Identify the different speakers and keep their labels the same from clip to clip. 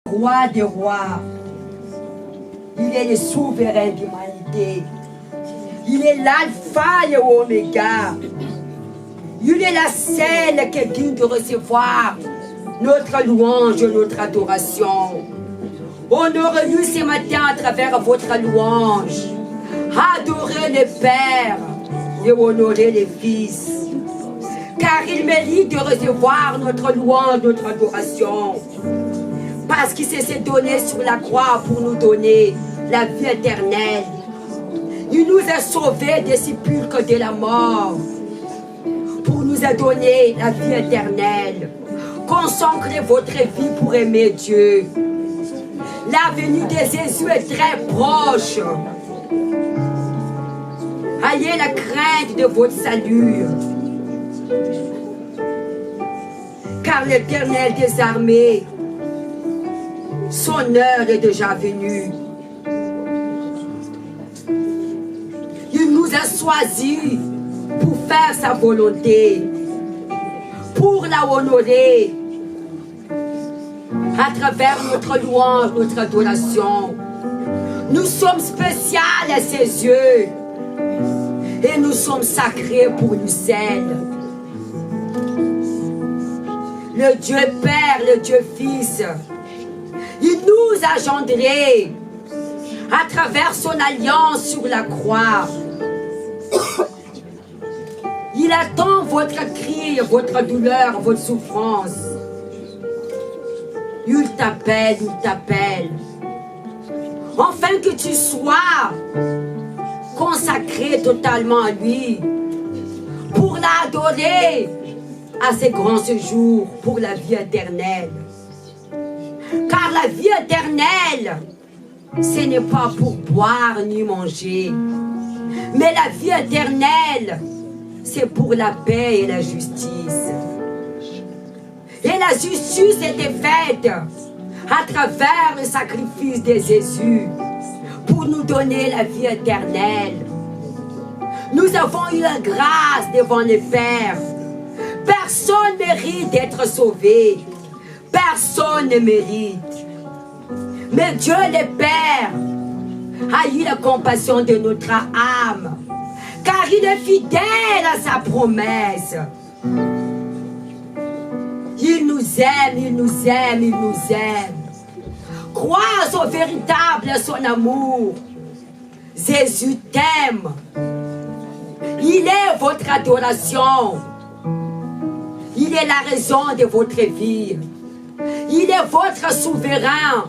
Speaker 1: Roi des rois. Il est le souverain d'humanité. Il est l'alpha et l'oméga. Il est la scène qui est digne de recevoir notre louange, notre adoration. Honorez-nous ce matin à travers votre louange. Adorez le Père et honorez les Fils. Car il mérite de recevoir notre louange, notre adoration. Parce qu'il s'est donné sur la croix pour nous donner la vie éternelle. Il nous a sauvés des sépulcres de la mort. Pour nous a donné la vie éternelle. Consacrez votre vie pour aimer Dieu. La venue de Jésus est très proche. Ayez la crainte de votre salut. Car l'Éternel des armées, son heure est déjà venue. Il nous a choisis pour faire sa volonté, pour la honorer à travers notre louange, notre adoration. Nous sommes spéciaux à ses yeux et nous sommes sacrés pour nous seuls. Le Dieu Père, le Dieu Fils, il nous a engendrés à travers son alliance sur la croix. Il attend votre cri, votre douleur, votre souffrance. Il t'appelle, afin que tu sois consacré totalement à lui, pour l'adorer à ses grands séjours, pour la vie éternelle. Car la vie éternelle, ce n'est pas pour boire ni manger, mais la vie éternelle, c'est pour la paix et la justice. Et la justice était faite à travers le sacrifice de Jésus pour nous donner la vie éternelle. Nous avons eu la grâce devant le Père. Personne ne mérite d'être sauvé. Personne ne mérite. Mais Dieu le Père a eu la compassion de notre âme, car il est fidèle à sa promesse. Il nous aime, il nous aime, il nous aime. Crois au véritable son amour. Jésus t'aime. Il est votre adoration. Il est la raison de votre vie. Il est votre souverain.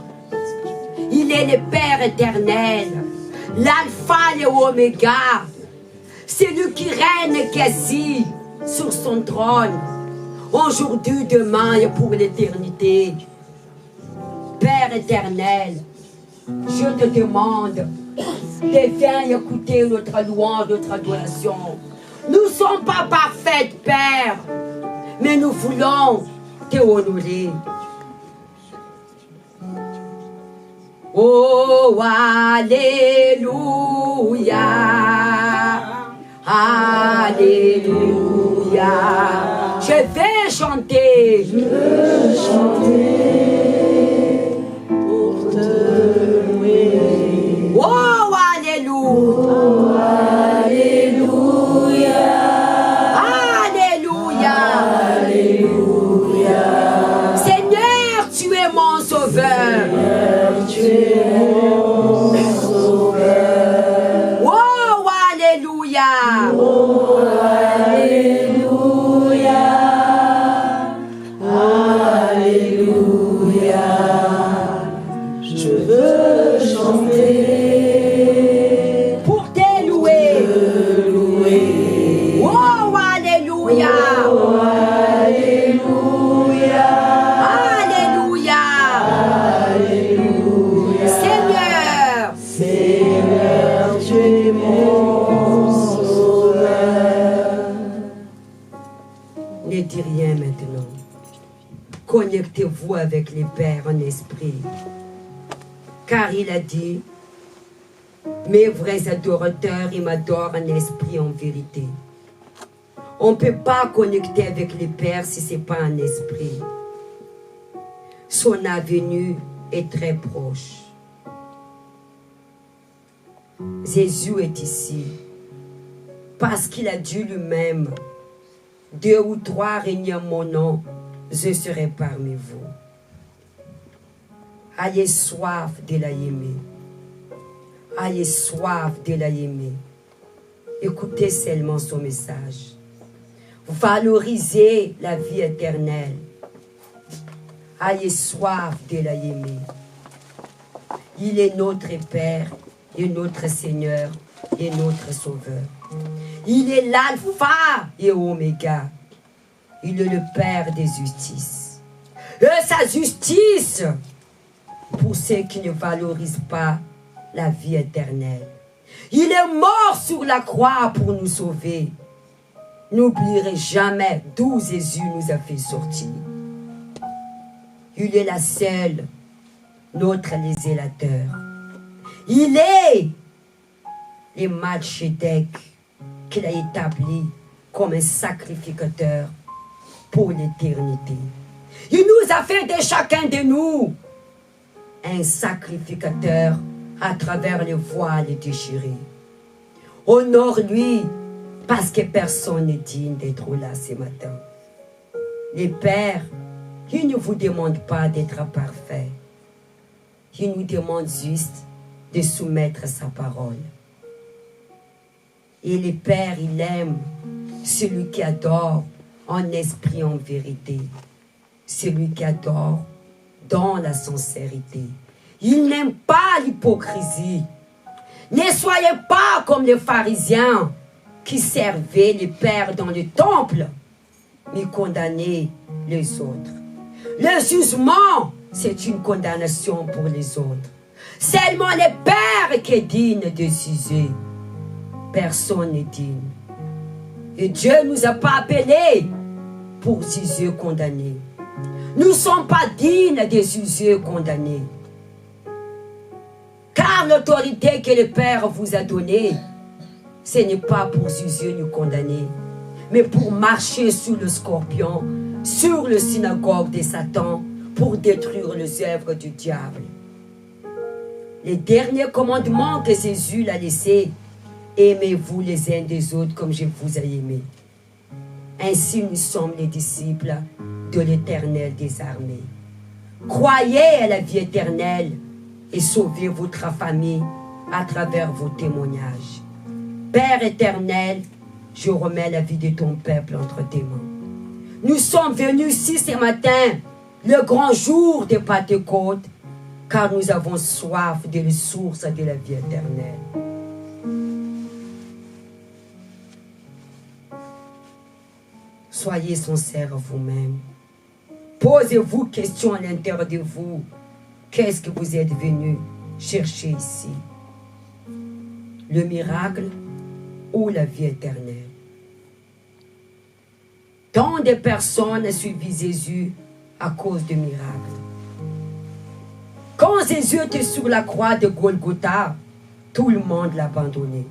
Speaker 1: Il est le Père éternel, l'alpha et l'oméga. C'est lui qui règne, qui est assis sur son trône, aujourd'hui, demain et pour l'éternité. Père éternel, je te demande de viens écouter notre louange, notre adoration. Nous ne sommes pas parfaits, Père, mais nous voulons te honorer. Oh, alléluia, alléluia. Je vais chanter,
Speaker 2: pour te louer.
Speaker 1: oh, alléluia,
Speaker 2: Oh, alléluia,
Speaker 1: alléluia.
Speaker 2: alléluia.
Speaker 1: Seigneur, tu es mon sauveur.
Speaker 2: Tu es mon sauveur.
Speaker 1: Oh, alléluia.
Speaker 2: Oh, alléluia, alléluia. Je veux chanter,
Speaker 1: Pour te louer.
Speaker 2: te louer.
Speaker 1: Oh, alléluia.
Speaker 2: Oh, alléluia,
Speaker 1: Alléluia.
Speaker 2: alléluia.
Speaker 1: Seigneur,
Speaker 2: Seigneur, tu es mon sauveur.
Speaker 1: ne dis rien maintenant. Connectez-vous avec les Pères en esprit. Car il a dit, mes vrais adorateurs, ils m'adorent en esprit, en vérité. On ne peut pas connecter avec les Pères si ce n'est pas en esprit. Son avenue est très proche. Jésus est ici parce qu'il a dit lui-même, 2 ou 3 réunis en mon nom, je serai parmi vous. Ayez soif de l'aimer. Ayez soif de l'aimer. Écoutez seulement son message. Valorisez la vie éternelle. Ayez soif de l'aimer. Il est notre Père et notre Seigneur et notre Sauveur. Il est l'alpha et oméga. Il est le Père des justices. Et sa justice pour ceux qui ne valorisent pas la vie éternelle. Il est mort sur la croix pour nous sauver. N'oublierez jamais d'où Jésus nous a fait sortir. Il est la seule, notre législateur. Il est le Melchizedek qu'il a établi comme un sacrificateur pour l'éternité. Il nous a fait de chacun de nous un sacrificateur à travers les voiles déchirées. Honore-lui parce que personne n'est digne d'être là ce matin. Les pères, il ne vous demande pas d'être parfait. Il nous demande juste de soumettre sa parole. Et le Père, il aime celui qui adore en esprit, en vérité. Celui qui adore dans la sincérité. Il n'aime pas l'hypocrisie. Ne soyez pas comme les pharisiens qui servaient les pères dans le temple, mais condamnaient les autres. Le jugement, c'est une condamnation pour les autres. Seulement le Père qui est digne de juger. Personne n'est digne. Et Dieu ne nous a pas appelés pour juger condamnés. Nous ne sommes pas dignes de juger condamnés. Car l'autorité que le Père vous a donnée, ce n'est pas pour juger ni condamner, mais pour marcher sous le scorpion, sur le synagogue de Satan, pour détruire les œuvres du diable. Le dernier commandement que Jésus l'a laissé, aimez-vous les uns des autres comme je vous ai aimé. Ainsi nous sommes les disciples de l'Éternel des armées. Croyez à la vie éternelle et sauvez votre famille à travers vos témoignages. Père éternel, je remets la vie de ton peuple entre tes mains. Nous sommes venus ici ce matin, le grand jour de Pentecôte, car nous avons soif de la source de la vie éternelle. Soyez sincères vous-même. Posez-vous question à l'intérieur de vous. Qu'est-ce que vous êtes venu chercher ici? Le miracle ou la vie éternelle? Tant de personnes ont suivi Jésus à cause du miracle. Quand Jésus était sur la croix de Golgotha, tout le monde l'a abandonné.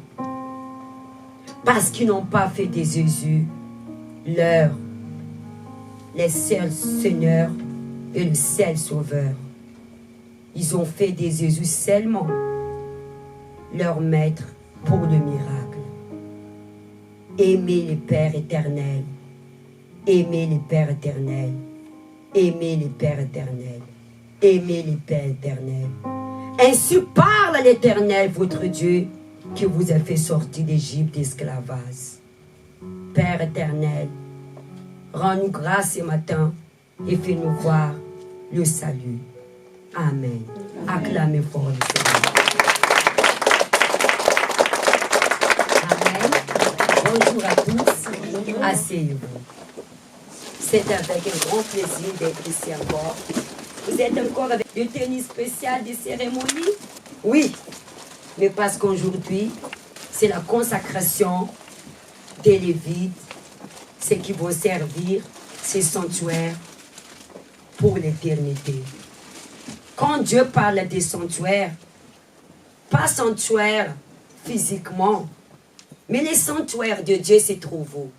Speaker 1: Parce qu'ils n'ont pas fait de Jésus les seuls Seigneurs et le seul Sauveur. Ils ont fait de Jésus seulement leur maître pour le miracle. Aimez le Père éternel. Aimez le Père éternel. Aimez le Père éternel. Aimez le Père éternel. Ainsi parle l'Éternel, votre Dieu, qui vous a fait sortir d'Égypte d'esclavage. Père éternel, rends-nous grâce ce matin et fais-nous voir le salut. Amen. Acclamez fort le Seigneur. Amen. Bonjour à tous. Asseyez-vous. C'est avec un grand plaisir d'être ici encore. Vous êtes encore avec le tenue spécial des cérémonies? Oui. Mais parce qu'aujourd'hui, c'est la consacration des Lévites, ceux qui vont servir ces sanctuaires pour l'éternité. Quand Dieu parle des sanctuaires, pas sanctuaire physiquement, mais les sanctuaires de Dieu se trouvent où?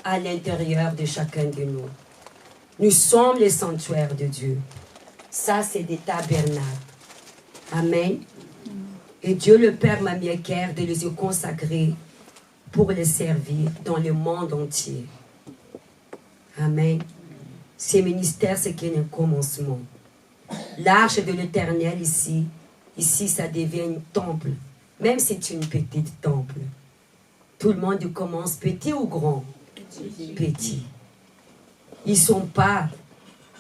Speaker 1: À l'intérieur de chacun de nous. Nous sommes les sanctuaires de Dieu. Ça, c'est des tabernacles. Amen. Et Dieu le Père m'a mis à cœur de les consacrer pour les servir dans le monde entier. Amen. Ces ministères, c'est qu'un commencement. L'arche de l'Éternel ici, ça devient un temple. Même si c'est une petite temple. Tout le monde commence petit ou grand? Petit. Ils ne sont pas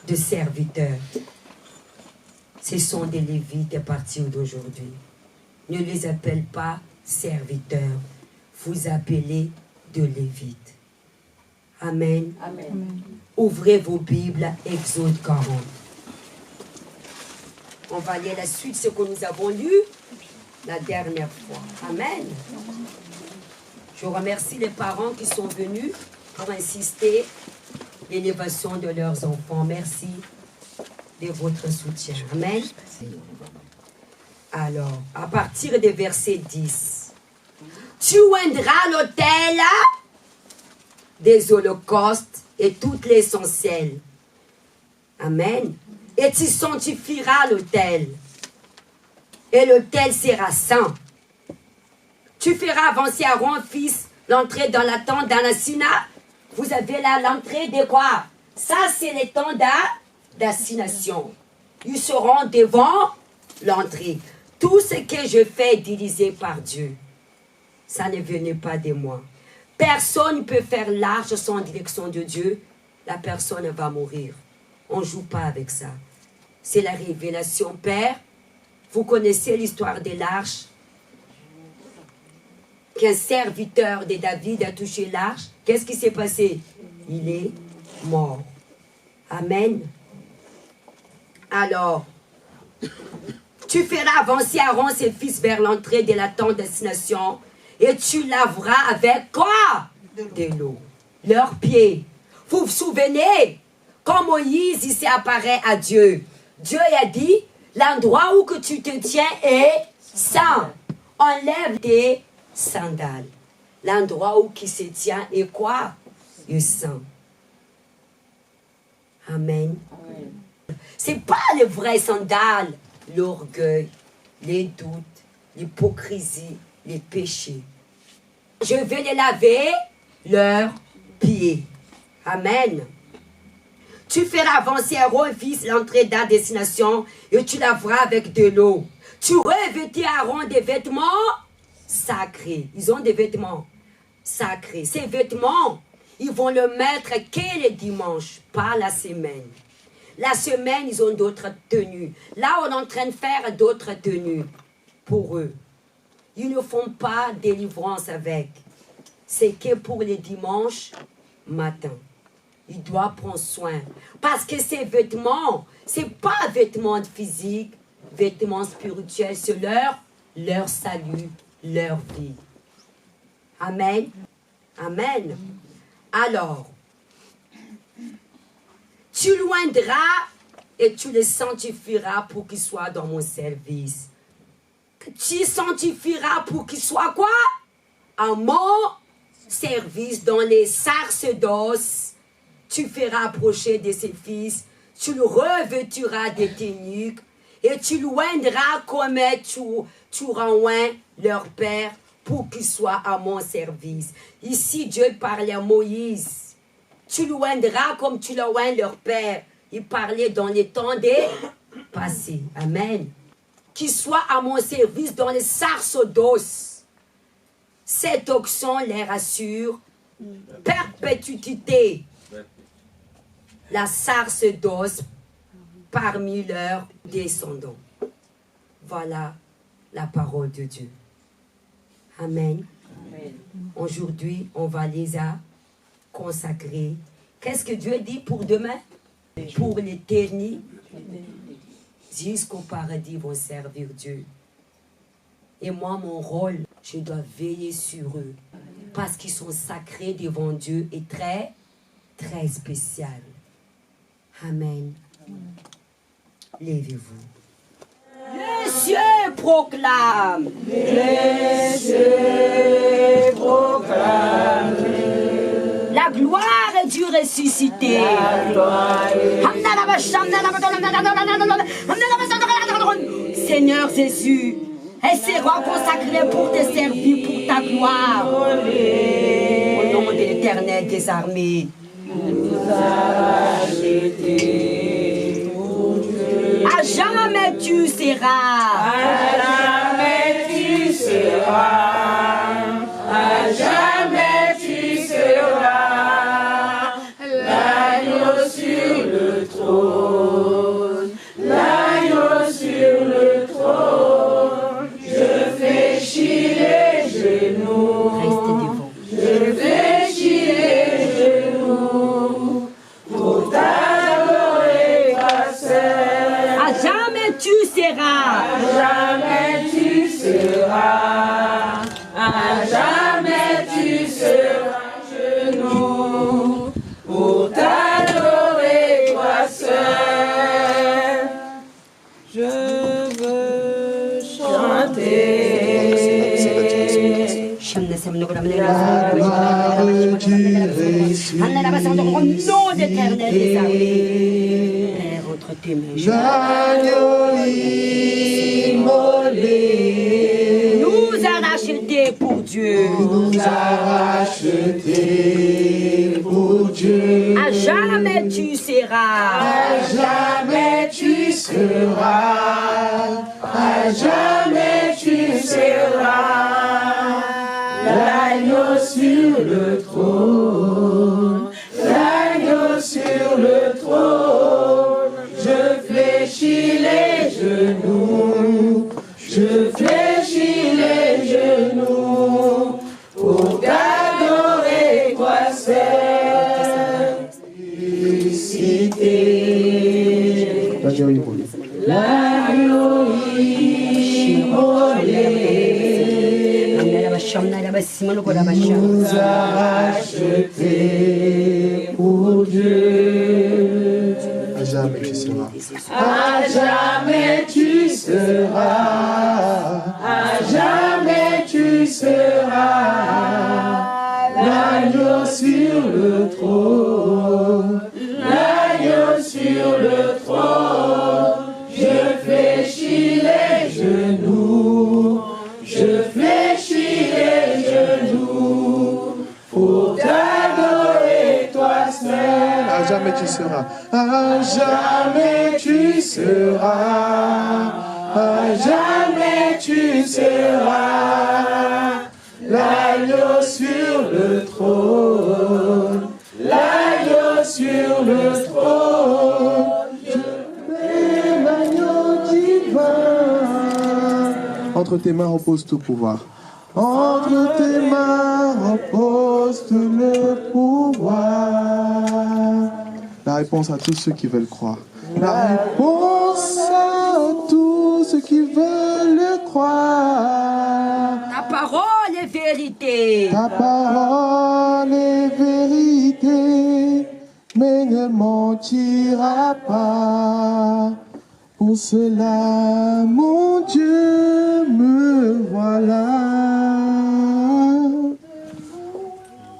Speaker 1: de serviteurs. Ce sont des Lévites à partir d'aujourd'hui. Ne les appelle pas serviteurs. Vous appelez de Lévites. Amen.
Speaker 2: Amen.
Speaker 1: Ouvrez vos Bibles, Exode 40. On va lire la suite, ce que nous avons lu la dernière fois. Amen. Je remercie les parents qui sont venus pour insister l'élévation de leurs enfants. Merci de votre soutien. Amen. Alors, à partir du verset 10, tu oindras l'autel des holocaustes et toutes les essentiels. Amen. Et tu sanctifieras l'autel. Et l'autel sera saint. Tu feras avancer Aaron, fils, l'entrée dans la tente d'Anassina. Vous avez là l'entrée de quoi? Ça, c'est les tentes d'assignation. Ils seront devant l'entrée. Tout ce que je fais est dirigé par Dieu. Ça ne venait pas de moi. Personne ne peut faire l'arche sans direction de Dieu. La personne va mourir. On ne joue pas avec ça. C'est la révélation. Père, vous connaissez l'histoire de l'arche? Qu'un serviteur de David a touché l'arche. Qu'est-ce qui s'est passé? Il est mort. Amen. Alors, tu feras avancer Aaron, ses fils, vers l'entrée de la tente d'assignation et tu laveras avec quoi? De l'eau. Leurs pieds. Vous vous souvenez? Quand Moïse ici apparaît à Dieu, Dieu a dit, l'endroit où que tu te tiens est saint. Enlève tes sandales. L'endroit où qui se tient est quoi? Est saint. Amen. C'est pas les vraies sandales, l'orgueil, les doutes, l'hypocrisie, les péchés. Je vais les laver leurs pieds. Amen. Tu feras avancer Aaron, fils, l'entrée de la destination, et tu laveras avec de l'eau. Tu revêtis Aaron des vêtements sacrés. Ils ont des vêtements sacrés. Ces vêtements, ils vont le mettre que le dimanche, pas la semaine. La semaine, ils ont d'autres tenues. Là, on est en train de faire d'autres tenues pour eux. Ils ne font pas délivrance avec. C'est que pour les dimanches matin. Il doit prendre soin. Parce que ces vêtements, ce n'est pas vêtements physiques, vêtements spirituels, c'est leur salut, leur vie. Amen. Amen. Alors, tu loindras et tu les sanctifieras pour qu'ils soient dans mon service. Tu sanctifieras pour qu'ils soient quoi? À mon service dans les sacerdoces. Tu feras approcher de ses fils, tu le revêtiras de tes nuques, et tu loindras comme tu renvoies leur père pour qu'il soit à mon service. Ici, Dieu parlait à Moïse. Tu loindras comme tu loins leur père. Il parlait dans les temps des passés. Amen. Qu'il soit à mon service dans les sacerdoces. Cette onction les rassure. Perpétuité. La sacerdoce parmi leurs descendants. Voilà la parole de Dieu. Amen. Amen. Aujourd'hui, on va les consacrer. Qu'est-ce que Dieu dit pour demain? Pour l'éternité. Jusqu'au paradis vont servir Dieu. Et moi, mon rôle, je dois veiller sur eux. Parce qu'ils sont sacrés devant Dieu et très, très spécial. Amen. Levez-vous. Les cieux proclament.
Speaker 2: Les cieux proclament.
Speaker 1: La gloire Dieu ressuscité. Seigneur Jésus, elle sera consacrée pour te servir, pour ta gloire. Au nom de l'Éternel des armées. À jamais tu seras.
Speaker 2: À jamais tu seras. À jamais tu seras. L'agneau sur le trône. L'agneau sur le trône. Je fléchis les genoux.
Speaker 1: Reste devant.
Speaker 2: Je fléchis les genoux pour t'adorer, ta sœur.
Speaker 1: À jamais tu seras.
Speaker 2: À jamais tu seras. À jamais tu seras genoux pour t'adorer, toi seul. Je veux chanter.
Speaker 1: Au nom d'Éternel des armées. Père, entre tes mains.
Speaker 3: L'agneau immolé
Speaker 1: Nous a rachetés pour Dieu.
Speaker 3: nous a rachetés pour Dieu.
Speaker 1: À jamais tu seras.
Speaker 3: À jamais tu seras. À jamais tu seras. L'agneau sur le trône. L'agneau sur le trône. Je fléchis les genoux. Je fléchis les genoux pour t'adorer, toi seul. Cité. L'agneau immolé nous a rachetés pour Dieu. À jamais tu seras. À jamais tu seras. À jamais tu seras. L'agneau sur le trône. L'agneau sur le trône. Je fléchis les genoux. Je fléchis les genoux pour t'adorer, toi seul. À jamais tu seras. À jamais tu seras. À jamais tu seras. L'agneau sur le trône. L'agneau sur le trône. Je fais l'agneau divin. Entre tes mains repose tout pouvoir. Entre tes mains repose tout le pouvoir. La réponse à tous ceux qui veulent croire. La réponse à tous ceux qui veulent croire.
Speaker 1: Ta parole est vérité.
Speaker 3: Ta parole est vérité, mais ne mentira pas. Pour cela, mon Dieu, me voilà.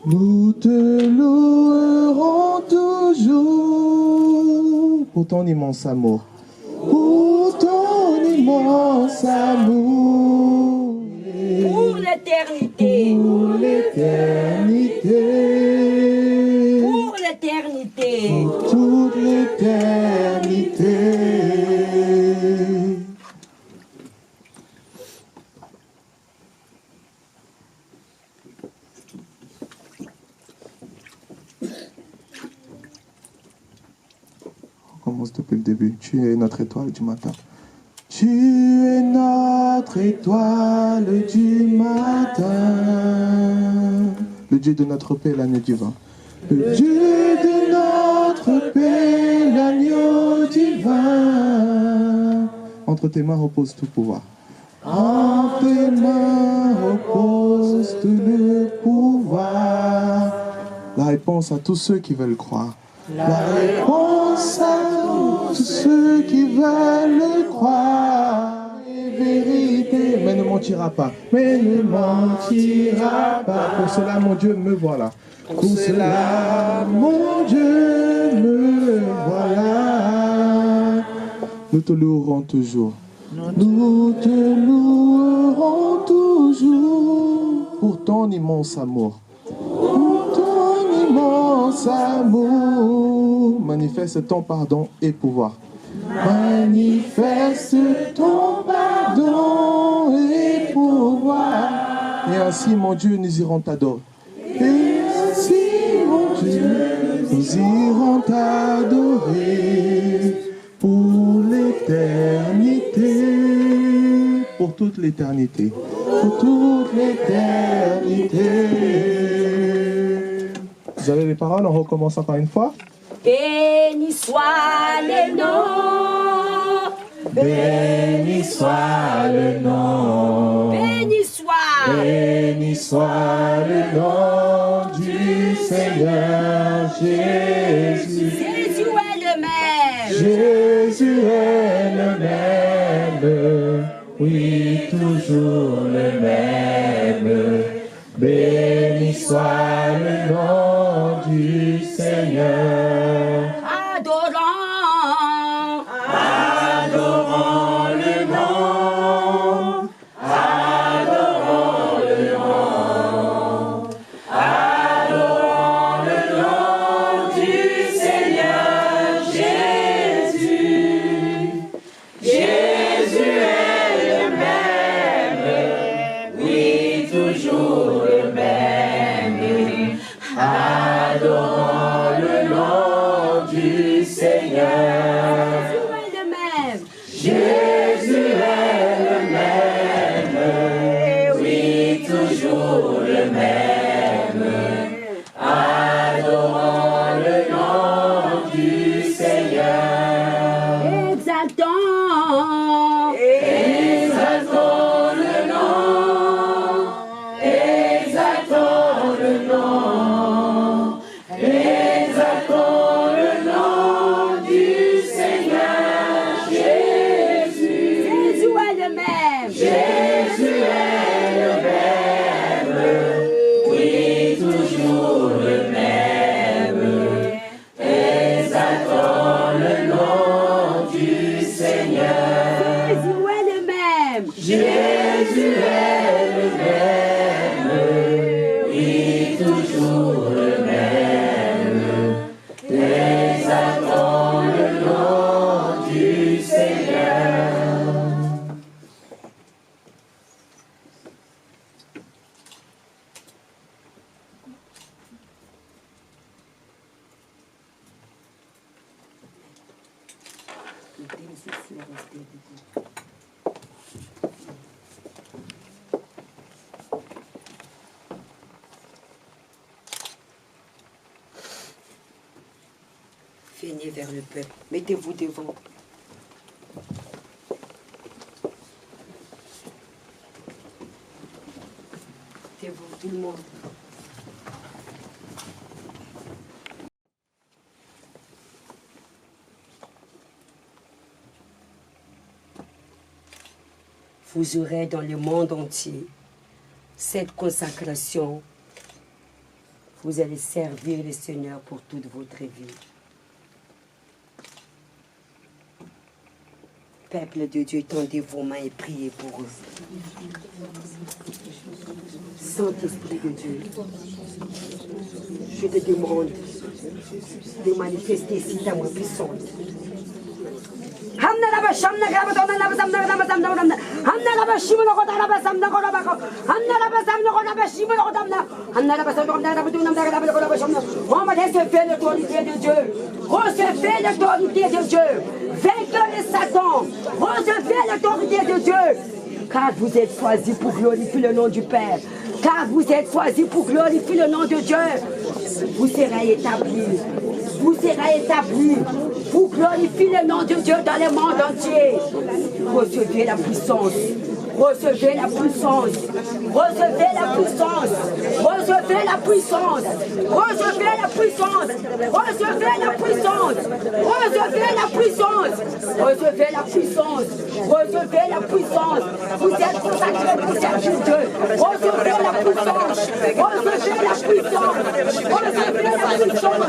Speaker 3: Nous te louerons toujours pour ton immense amour. Pour ton immense amour.
Speaker 1: Pour l'éternité.
Speaker 3: Pour l'éternité.
Speaker 1: Pour l'éternité.
Speaker 3: Pour toute l'éternité. On commence depuis le début. Tu es notre étoile du matin. Tu es notre étoile du matin. Le Dieu de notre paix, l'agneau divin. Le Dieu de notre paix, l'agneau divin. Entre tes mains repose tout pouvoir. Entre tes mains repose tout le pouvoir. La réponse à tous ceux qui veulent croire. La réponse à tous ceux qui veulent croire. Et vérité, mais ne mentira pas. Mais ne mentira pas. Pour cela, mon Dieu, me voilà. Pour cela, mon Dieu, me voilà. Nous te louerons toujours. Nous te louerons toujours pour ton immense amour. Pour ton immense amour. Manifeste ton pardon et pouvoir. Manifeste ton pardon et pouvoir. Et ainsi, mon Dieu, nous irons t'adorer. Et ainsi, mon Dieu, nous irons t'adorer pour l'éternité. Pour toute l'éternité. Pour toute l'éternité. Vous avez les paroles, on recommence encore une fois.
Speaker 1: Béni soit le nom.
Speaker 3: Béni soit le nom.
Speaker 1: Béni soit.
Speaker 3: Béni soit le nom du Seigneur Jésus.
Speaker 1: Jésus est le même.
Speaker 3: Jésus est le même. Oui, toujours le même. Béni soit le nom du Seigneur.
Speaker 1: Adorant.
Speaker 3: Adorons le nom. Adorons le nom. Adorons le nom du Seigneur Jésus. Jésus est le même. Oui, toujours le même. Adorons le nom du Seigneur.
Speaker 1: Jésus est le même.
Speaker 3: Jésus est le même. Oui, toujours le même. Adorons le nom du Seigneur.
Speaker 1: Exaltant.
Speaker 3: Exaltons le nom. Exaltons le nom. Exaltons le nom du Seigneur Jésus.
Speaker 1: Jésus est le même.
Speaker 3: Jésus est le même. Oui, toujours le même. Exaltons le nom du Seigneur.
Speaker 1: Jésus est le même.
Speaker 3: Jésus est le même. Oui, toujours le même. Exaltons le nom du Seigneur.
Speaker 1: Venez vers le peuple. Mettez-vous devant. Devant tout le monde. Vous aurez dans le monde entier cette consacration. Vous allez servir le Seigneur pour toute votre vie. Peuple de Dieu, tendez vos mains et priez pour eux. Saint-Esprit de Dieu, je te demande de manifester ici ta main puissante. Recevez l'autorité de Dieu. Recevez l'autorité de Dieu. Vainqueur de Satan. Recevez l'autorité de Dieu. Car vous êtes choisis pour glorifier le nom du Père. Car vous êtes choisis pour glorifier le nom de Dieu. Vous serez établis. Vous serez établis. Vous glorifiez le nom de Dieu dans le monde entier. Recevez la puissance. Recevez la puissance. Recevez la puissance. Recevez la puissance. Recevez la puissance. Recevez la puissance. Recevez la puissance. Recevez la puissance. Recevez la puissance. Vous êtes consacrés pour pour servir Dieu. Recevez la puissance. Recevez la puissance. Recevez la puissance.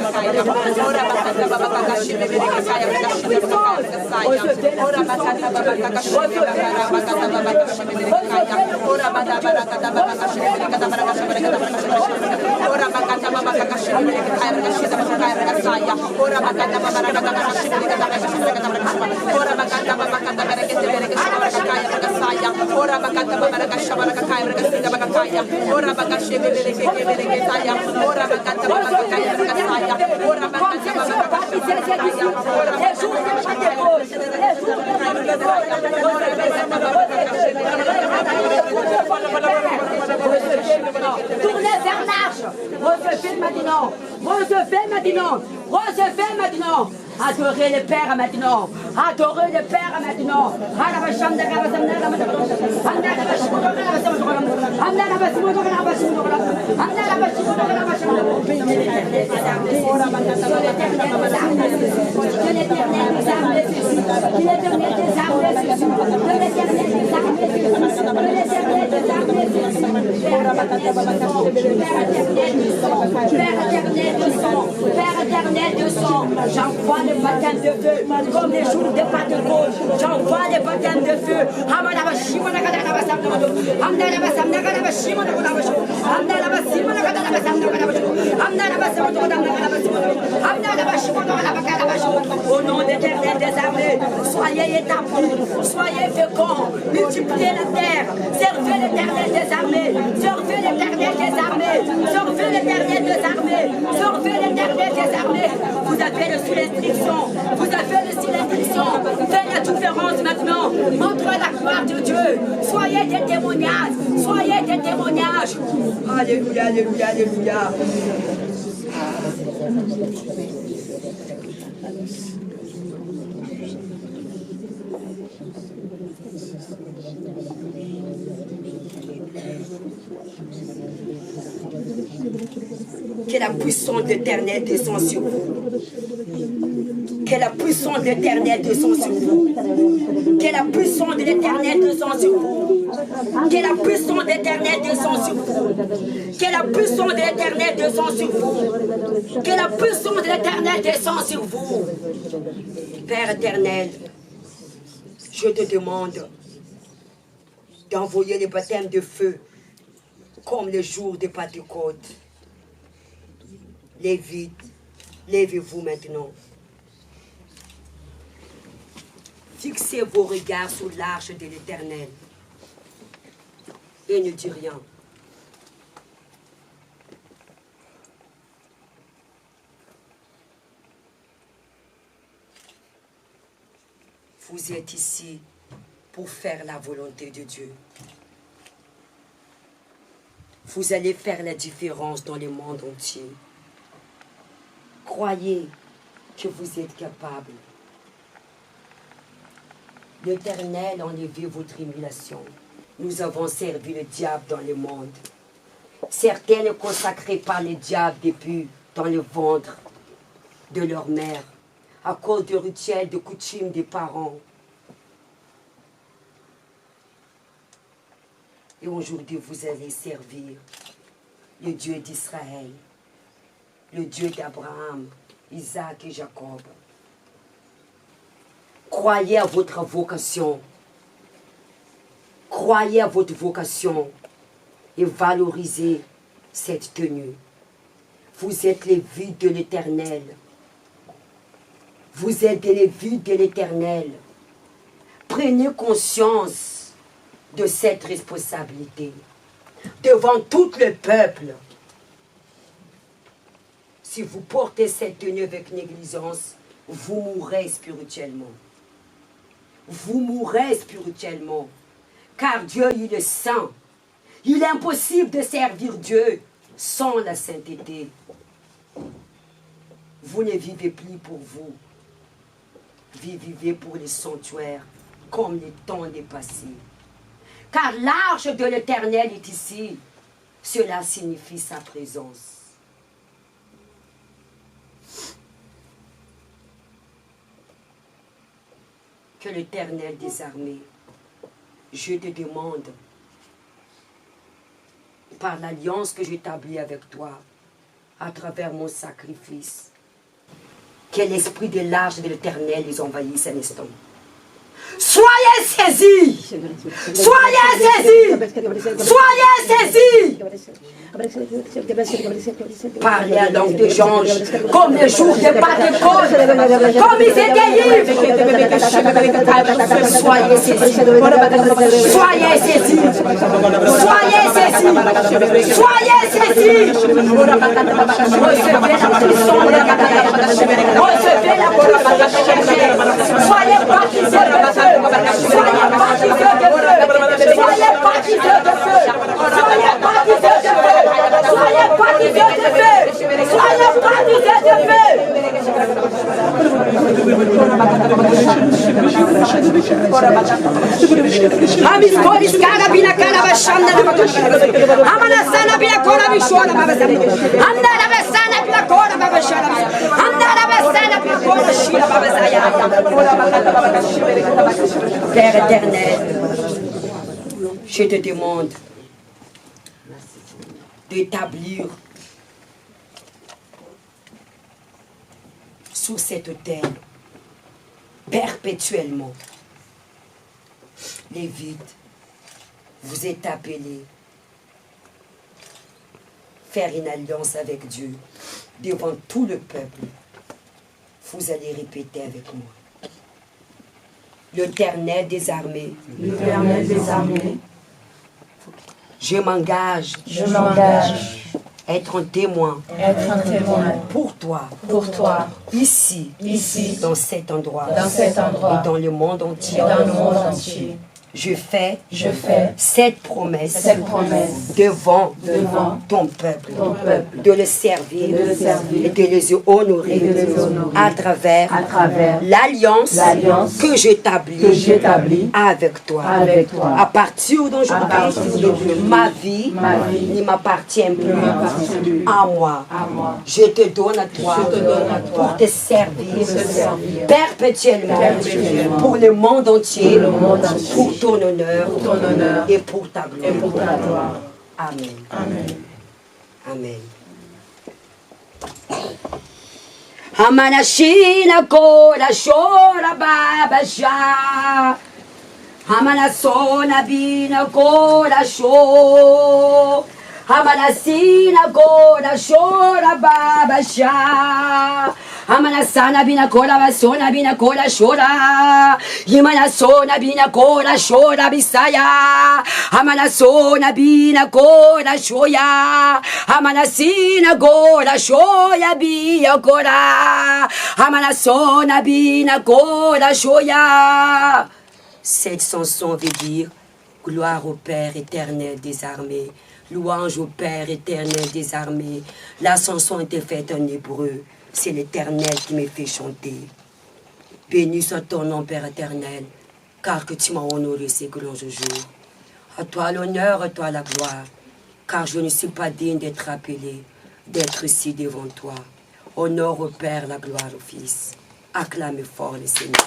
Speaker 1: Tournez vers l'arche. Recevez maintenant. Recevez maintenant. Recevez maintenant. Adorez le Père maintenant. Adorez le Père maintenant. Père éternel de sang, j'envoie le baptême de feu, comme les jours de Pentecôte, j'envoie le baptême de feu. Au nom de l'Éternel des armées, soyez établis, soyez féconds, multipliez la terre, servez l'Éternel des armées, servez l'Éternel des armées, servez l'Éternel des armées, servez l'Éternel des armées. Vous avez le sous l'instruction, vous avez le sous l'instruction. Faites la différence maintenant. Montrez la gloire de Dieu. Soyez des témoignages, soyez des témoignages. Alléluia, alléluia, alléluia. Que la puissance de l'Éternel descend sur vous. Que la puissance de l'Éternel descend sur vous. Que la puissance de l'Éternel descend sur vous. Que la puissance de l'Éternel descend sur vous. Que la puissance de l'Éternel descend sur vous. Que la puissance de l'Éternel descend sur vous. Père éternel, je te demande d'envoyer les baptêmes de feu comme le jour de Pentecôte. Levez-vous maintenant. Fixez vos regards sur l'arche de l'Éternel et ne dites rien. Vous êtes ici pour faire la volonté de Dieu. Vous allez faire la différence dans le monde entier. Croyez que vous êtes capable. L'Éternel a enlevé vos tribulations. Nous avons servi le diable dans le monde. Certains ne consacrés par le diable depuis dans le ventre de leur mère, à cause de rituels, de coutumes des parents. Et aujourd'hui, vous allez servir le Dieu d'Israël, le Dieu d'Abraham, Isaac et Jacob. Croyez à votre vocation. Croyez à votre vocation et valorisez cette tenue. Vous êtes les vies de l'Éternel. Vous êtes les vies de l'Éternel. Prenez conscience de cette responsabilité devant tout le peuple. Si vous portez cette tenue avec négligence, vous mourrez spirituellement. Vous mourrez spirituellement. Car Dieu, il est saint. Il est impossible de servir Dieu sans la sainteté. Vous ne vivez plus pour vous. Vous vivez pour les sanctuaires, comme les temps dépassés. Car l'arche de l'Éternel est ici. Cela signifie sa présence. Que l'Éternel des armées, je te demande par l'alliance que j'établis avec toi, à travers mon sacrifice. Que l'esprit de l'Arche de l'Éternel les envahisse un instant. Soyez saisis! Soyez saisis! Soyez saisis! Parlez à langue de jange, comme le jour de Pentecôte, comme ils étaient libres. Soyez saisis! Soyez saisis! Soyez saisis! Soyez saisis! Recevez la puissance de la terre. Recevez la puissance de la terre. Soyez baptisés de feu. Soyez baptisés de feu. Soyez baptisés de feu. Soyez baptisés de feu. Soyez baptisés de feu. Soyez baptisés de feu. Amis koris kana bina kana bashanda na bakashanda. Amana sana bina kora bishona babasana. Anda na basana bina kora babashana. Anda na basana bina kora shira babasaya. Père éternel, je te demande d'établir sous cette terre perpétuellement les vides. Vous êtes appelés faire une alliance avec Dieu devant tout le peuple. Vous allez répéter avec moi. L'Éternel des armées.
Speaker 2: L'Éternel des armées.
Speaker 1: Je m'engage.
Speaker 2: Je m'engage.
Speaker 1: Être un témoin.
Speaker 2: Être un témoin.
Speaker 1: Pour toi.
Speaker 2: Pour toi.
Speaker 1: Ici.
Speaker 2: Ici.
Speaker 1: Dans cet endroit.
Speaker 2: Dans cet endroit.
Speaker 1: Et dans le monde entier.
Speaker 2: Et dans le monde entier.
Speaker 1: Je fais
Speaker 2: cette promesse
Speaker 1: devant
Speaker 2: ton
Speaker 1: peuple,
Speaker 2: peuple,
Speaker 1: de le servir, et de les honorer, à travers l'alliance que j'établis avec toi. À partir d'aujourd'hui, ma vie ne m'appartient plus à moi. Je te donne à toi pour te servir perpétuellement pour le monde entier, pour ton honneur et pour ta gloire. Amen. Amen. Hamanashina kola shora babasha. Hamanasona bina kola sho. Hamanasina kola shora babasha. Amanasana bina kola basona bina kola shora. Yimanasona bina kola shora bisaya. Amanasona bina kola shoya. Amanasina kola shoya biya kola. Amanasona bina kola shoya. Cette chanson veut dire gloire au Père éternel des armées. Louange au Père éternel des armées. La chanson était faite en hébreu. C'est l'Éternel qui me fait chanter. Béni soit ton nom, Père éternel, car que tu m'as honoré ces grands jours. À toi l'honneur, à toi la gloire, car je ne suis pas digne d'être appelé, d'être ici devant toi. Honneur au Père, la gloire au Fils. Acclame fort le Seigneur.